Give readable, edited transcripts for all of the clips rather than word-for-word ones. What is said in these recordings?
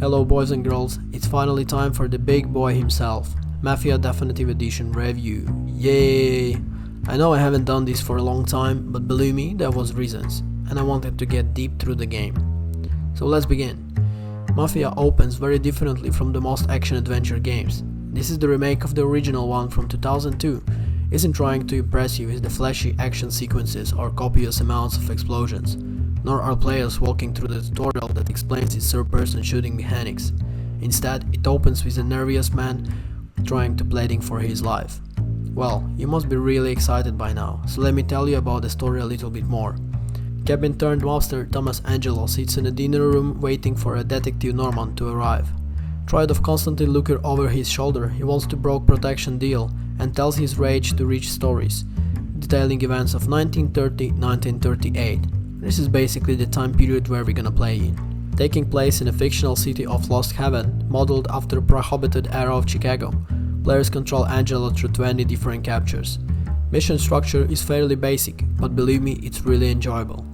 Hello boys and girls, it's finally time for the big boy himself, Mafia Definitive Edition review. Yay! I know I haven't done this for a long time, but believe me, there was reasons, and I wanted to get deep through the game. So let's begin. Mafia opens very differently from the most action-adventure games. This is the remake of the original one from 2002. Isn't trying to impress you with the flashy action sequences or copious amounts of explosions, nor are players walking through the tutorial that explains its third-person shooting mechanics. Instead, it opens with a nervous man trying to pleading for his life. Well, you must be really excited by now, so let me tell you about the story a little bit more. Cabin-turned-mobster Tommy Angelo sits in a dinner room waiting for a detective Norman to arrive. Tired of constantly looking over his shoulder, he wants to broke protection deal and tells his rage to rich stories, detailing events of 1930-1938. This is basically the time period where we're gonna play in. Taking place in a fictional city of Lost Heaven, modeled after the prohibited era of Chicago, players control Angelo through 20 different captures. Mission structure is fairly basic, but believe me, it's really enjoyable,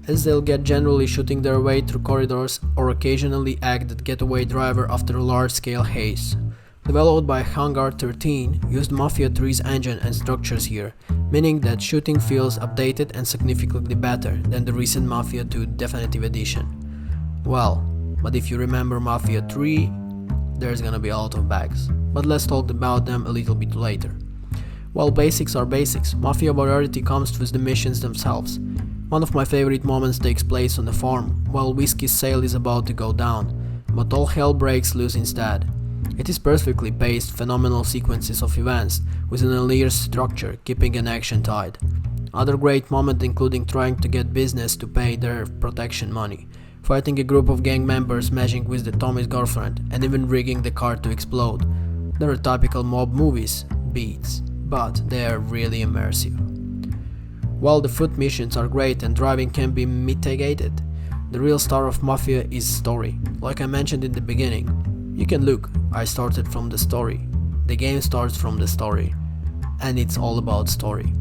as they'll get generally shooting their way through corridors or occasionally act the getaway driver after a large-scale haze. Developed by Hangar 13, used Mafia 3's engine and structures here, meaning that shooting feels updated and significantly better than the recent Mafia 2 Definitive Edition. Well, but if you remember Mafia 3, there's gonna be a lot of bugs, but let's talk about them a little bit later. While basics are basics, Mafia variety comes with the missions themselves. One of my favorite moments takes place on the farm, while Whiskey's sale is about to go down, but all hell breaks loose instead. It is perfectly paced, phenomenal sequences of events, with an linear structure, keeping an action tied. Other great moments including trying to get business to pay their protection money, fighting a group of gang members meshing with the Tommy's girlfriend, and even rigging the car to explode. There are typical mob movies beats, but they are really immersive. While the foot missions are great and driving can be mitigated, the real star of Mafia is story. Like I mentioned in the beginning, you can look, I started from the story. The game starts from the story, and it's all about story.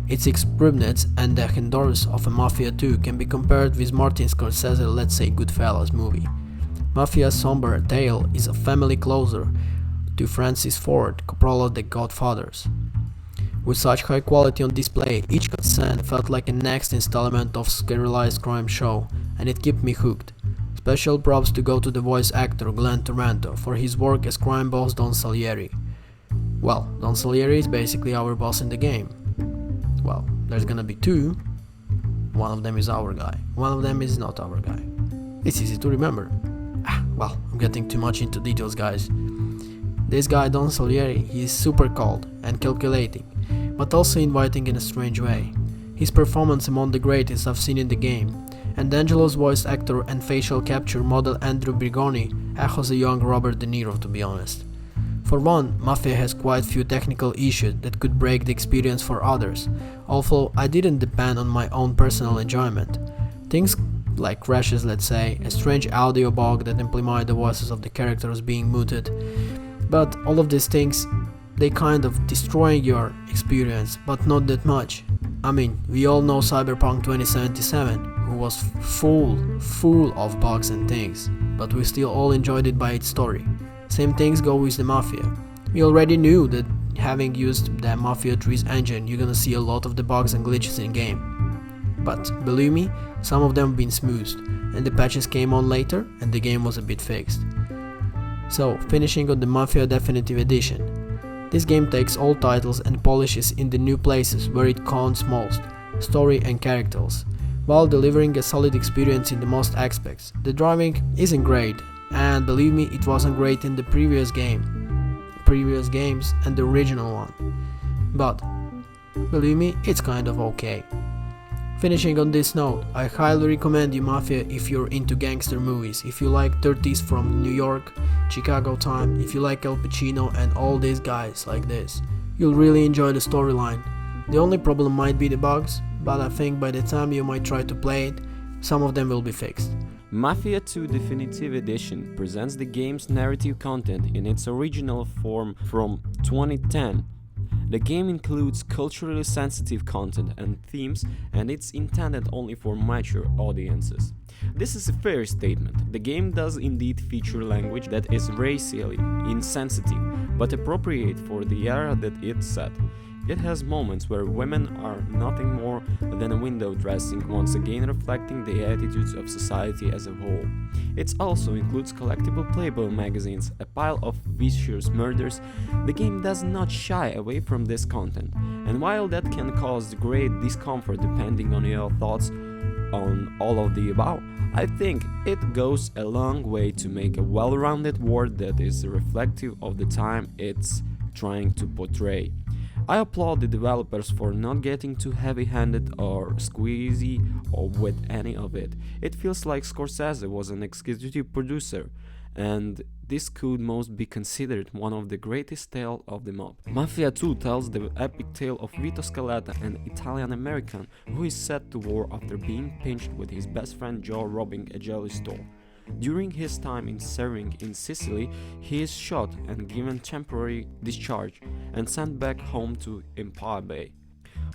Its experiments and the endurance of a Mafia 2 can be compared with Martin Scorsese's let's say Goodfellas movie. Mafia's somber tale is a family closer to Francis Ford Coppola's The Godfathers. With such high quality on display, each cutscene felt like a next installment of serialized crime show, and it kept me hooked. Special props to go to the voice actor Glenn Taranto for his work as crime boss Don Salieri. Well, Don Salieri is basically our boss in the game. Well, there's gonna be two. One of them is our guy, one of them is not our guy. It's easy to remember. Well, I'm getting too much into details, guys. This guy Don Salieri, he is super cold and calculating, but also inviting in a strange way. His performance among the greatest I've seen in the game, and Angelo's voice actor and facial capture model Andrew Brigoni echoes a young Robert De Niro, to be honest. For one, Mafia has quite few technical issues that could break the experience for others, although I didn't depend on my own personal enjoyment. Things like crashes, let's say, a strange audio bug that implied the voices of the characters being muted, but all of these things, they kind of destroying your experience, but not that much. I mean, we all know Cyberpunk 2077, who was full of bugs and things, but we still all enjoyed it by its story. Same things go with the Mafia. We already knew that having used the Mafia 3's engine, you're gonna see a lot of the bugs and glitches in game. But believe me, some of them have been smoothed, and the patches came on later and the game was a bit fixed. So, finishing on the Mafia Definitive Edition. This game takes old titles and polishes in the new places where it counts most, story and characters, while delivering a solid experience in the most aspects. The driving isn't great, and believe me, it wasn't great in the previous games and the original one, but believe me, it's kind of okay. Finishing on this note, I highly recommend you Mafia if you're into gangster movies, if you like 30s from New York, Chicago time, if you like Al Pacino and all these guys like this. You'll really enjoy the storyline. The only problem might be the bugs, but I think by the time you might try to play it, some of them will be fixed. Mafia 2 Definitive Edition presents the game's narrative content in its original form from 2010. The game includes culturally sensitive content and themes, and it's intended only for mature audiences. This is a fair statement. The game does indeed feature language that is racially insensitive, but appropriate for the era that it's set. It has moments where women are nothing more than a window dressing, once again reflecting the attitudes of society as a whole. It also includes collectible Playboy magazines, a pile of vicious murders. The game does not shy away from this content, and while that can cause great discomfort depending on your thoughts on all of the above, I think it goes a long way to make a well-rounded world that is reflective of the time it's trying to portray. I applaud the developers for not getting too heavy-handed or squeezy or with any of it. It feels like Scorsese was an executive producer, and this could most be considered one of the greatest tales of them all. Mafia 2 tells the epic tale of Vito Scaletta, an Italian-American who is set to war after being pinched with his best friend Joe robbing a jewelry store. During his time in serving in Sicily, he is shot and given temporary discharge and sent back home to Empire Bay.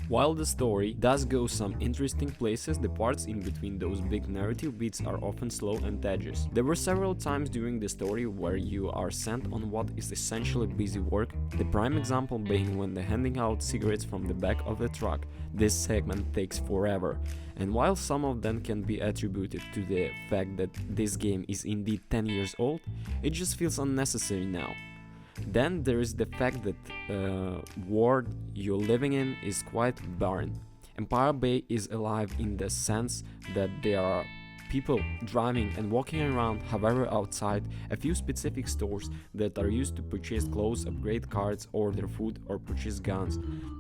While the story does go some interesting places, the parts in between those big narrative beats are often slow and tedious. There were several times during the story where you are sent on what is essentially busy work, the prime example being when they're handing out cigarettes from the back of the truck. This segment takes forever, and while some of them can be attributed to the fact that this game is indeed 10 years old, it just feels unnecessary now. Then there is the fact that world you're living in is quite barren. Empire Bay is alive in the sense that there are people driving and walking around. However, outside a few specific stores that are used to purchase clothes, upgrade cards, order food or purchase guns.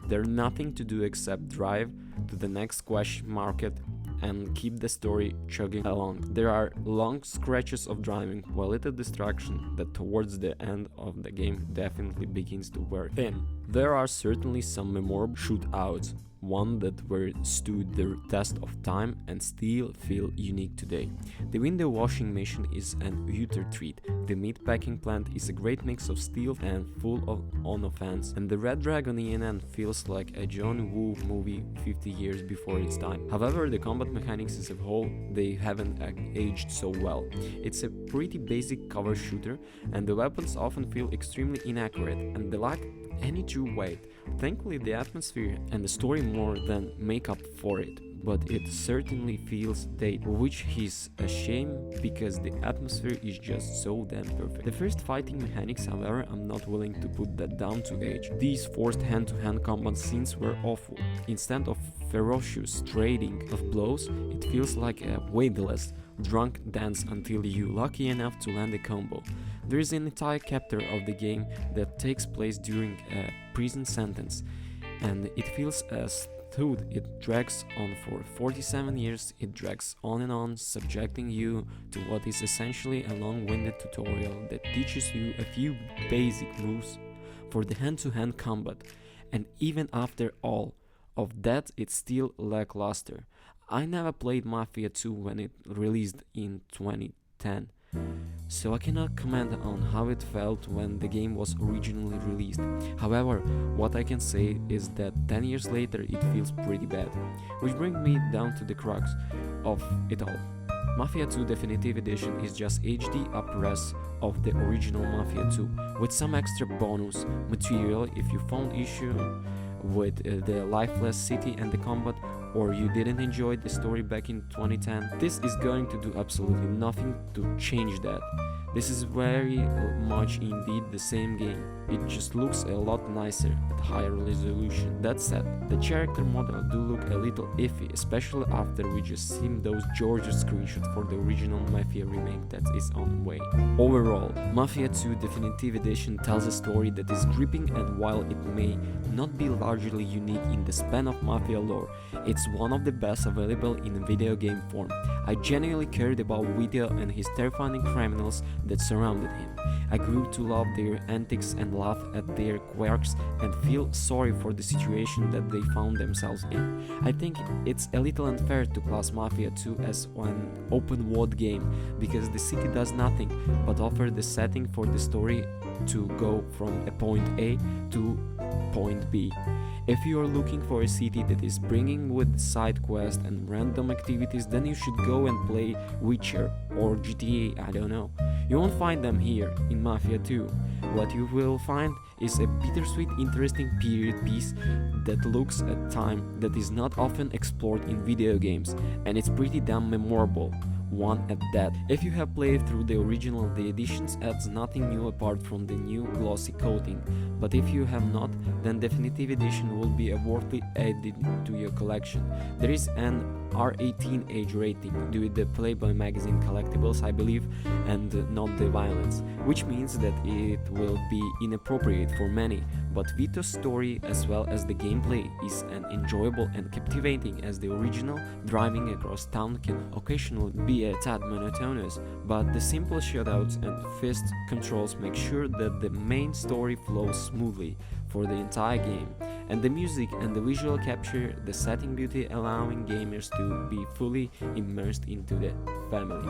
There's nothing to do except drive to the next squash market and keep the story chugging along. There are long stretches of driving, while little distraction that towards the end of the game definitely begins to wear thin. There are certainly some memorable shootouts, one that were stood the test of time and still feel unique today. The window washing machine is an utter treat. The meat packing plant is a great mix of steel and full on offense, and the Red Dragon ENN feels like a John Woo movie 50 years before its time. However, the combat mechanics as a whole, they haven't aged so well. It's a pretty basic cover shooter, and the weapons often feel extremely inaccurate and they lack any true weight. Thankfully, the atmosphere and the story more than make up for it, but it certainly feels dated, which is a shame because the atmosphere is just so damn perfect. The first fighting mechanics, however, I'm not willing to put that down to age. These forced hand-to-hand combat scenes were awful. Instead of ferocious trading of blows, it feels like a weightless, drunk dance until you're lucky enough to land a combo. There is an entire chapter of the game that takes place during a prison sentence, and it feels as though it drags on for 47 years. It drags on and on, subjecting you to what is essentially a long-winded tutorial that teaches you a few basic moves for the hand-to-hand combat, and even after all of that, it's still lackluster. I never played Mafia 2 when it released in 2010, so I cannot comment on how it felt when the game was originally released. However, what I can say is that 10 years later it feels pretty bad, which brings me down to the crux of it all. Mafia 2 Definitive Edition is just HD up-res of the original Mafia 2, with some extra bonus material if you found issue with the lifeless city and the combat, or you didn't enjoy the story back in 2010. This is going to do absolutely nothing to change that. This is very much indeed the same game, it just looks a lot nicer at higher resolution. That said, the character model do look a little iffy, especially after we just seen those Georgia screenshots for the original Mafia remake that is on the way. Overall, Mafia 2 Definitive Edition tells a story that is gripping, and while it may not be largely unique in the span of Mafia lore, it's one of the best available in video game form. I genuinely cared about Vito and his terrifying criminals that surrounded him. I grew to love their antics and laugh at their quirks and feel sorry for the situation that they found themselves in. I think it's a little unfair to class Mafia 2 as an open world game, because the city does nothing but offer the setting for the story to go from a point A to point B. If you are looking for a city that is bringing with side quests and random activities, then you should go and play Witcher or GTA, I don't know. You won't find them here in Mafia 2. What you will find is a bittersweet, interesting period piece that looks at time that is not often explored in video games, and it's pretty damn memorable. One at that. If you have played through the original, the editions adds nothing new apart from the new glossy coating, but if you have not, then Definitive Edition will be a worthy addition to your collection. There is an R18 age rating due to the Playboy magazine collectibles, I believe, and not the violence, which means that it will be inappropriate for many, but Vito's story as well as the gameplay is as enjoyable and captivating as the original. Driving across town can occasionally be a tad monotonous, but the simple shootouts and fist controls make sure that the main story flows smoothly for the entire game, and the music and the visual capture the setting beauty, allowing gamers to be fully immersed into the family.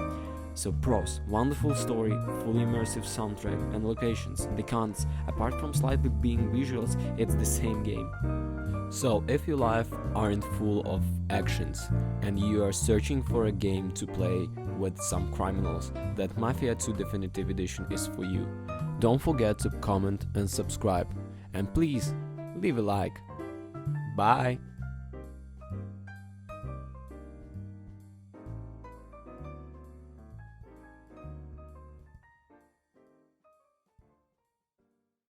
So pros: wonderful story, fully immersive soundtrack and locations. The cons: apart from slightly being visuals, it's the same game. So if your life aren't full of actions and you are searching for a game to play with some criminals, that Mafia 2 Definitive Edition is for you. Don't forget to comment and subscribe, and please leave a like. Bye!